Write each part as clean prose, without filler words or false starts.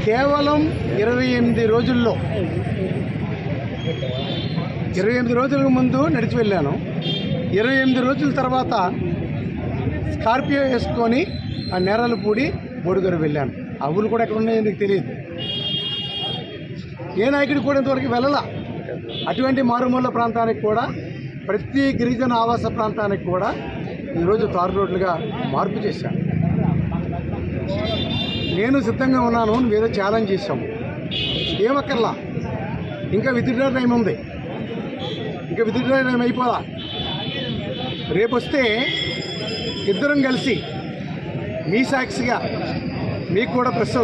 కేవలం 28 రోజుల్లో 28 రోజుల ముందు నడిచి వెళ్ళాను. 28 రోజుల తర్వాత స్కార్పియో వేసుకొని ఆ నేరాలపూడి బోడుగరు వెళ్ళాను. ఆ ఊళ్ళు కూడా ఎక్కడ ఉన్నాయో నీకు తెలియదు. ఏ నాయకుడికి కూడా ఇంతవరకు వెళ్ళలా. అటువంటి మారుమూల ప్రాంతానికి కూడా, ప్రతి గిరిజన ఆవాస ప్రాంతానికి కూడా ఈరోజు తారు రోడ్లుగా మార్పు చేశాను. నేను సిద్ధంగా ఉన్నాను. నువ్వేదో ఛాలెంజ్ చేశాము, ఏమక్కర్లా. ఇంకా విత్డ్రా టైం ఉంది, ఇంకా విత్డ్రా టైం అయిపోదా. రేపు వస్తే ఇద్దరం కలిసి మీ సాక్షిగా మీకు కూడా ప్రెస్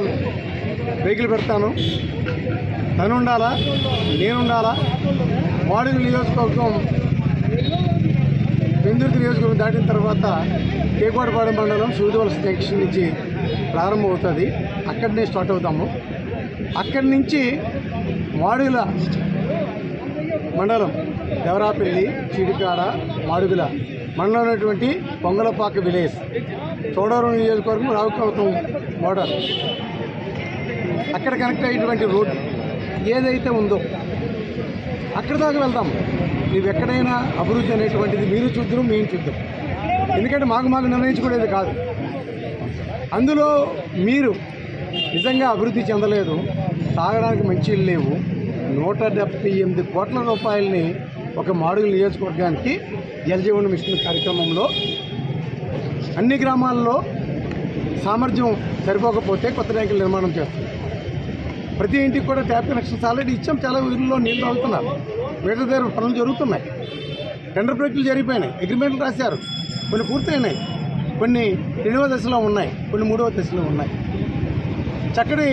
వెహికల్ పెడతాను. తను ఉండాలా, నేనుండాలా. మాడుగుల నియోజకవర్గం వెందుర్తి నియోజకవర్గం దాటిన తర్వాత కేకోటపాడు మండలం సూదివలస జంక్షన్ నుంచి ప్రారంభం అవుతుంది. అక్కడనే స్టార్ట్ అవుతాము. అక్కడి నుంచి మాడుగుల మండలం దేవరాపల్లి, చీడికాడ, మాడుగుల మండలం ఉన్నటువంటి పొంగలపాక విలేజ్, చోడవరం నియోజకవర్గం రావుకవతం బోర్డర్, అక్కడ కనెక్ట్ అయ్యేటువంటి రోడ్డు ఏదైతే ఉందో అక్కడ దాకా వెళ్దాం. నువ్వు ఎక్కడైనా అభివృద్ధి అనేటువంటిది మీరు చూద్దాం, మేము చూద్దాం. ఎందుకంటే మాకు నిర్ణయించుకునేది కాదు. అందులో మీరు నిజంగా అభివృద్ధి చెందలేదు, తాగడానికి మంచిలు లేవు. 178 కోట్ల రూపాయలని ఒక మాడుగుల నియోజకవర్గానికి జలజీవన మిషన్ కార్యక్రమంలో అన్ని గ్రామాల్లో సామర్థ్యం సరిపోకపోతే కొత్త ట్యాంకుల నిర్మాణం చేస్తుంది. ప్రతి ఇంటికి కూడా ట్యాప్ కనెక్షన్స్ ఆల్రెడీ ఇచ్చాం. చాలా ఊళ్ళో నీళ్ళు తాగుతున్నారు. మీటర్ దగ్గర పనులు జరుగుతున్నాయి. టెండర్ ప్రక్రియలు జరిగిపోయినాయి. అగ్రిమెంట్లు రాశారు. కొన్ని పూర్తయినాయి, కొన్ని 2వ దశలో ఉన్నాయి, కొన్ని 3వ దశలో ఉన్నాయి. చక్కటి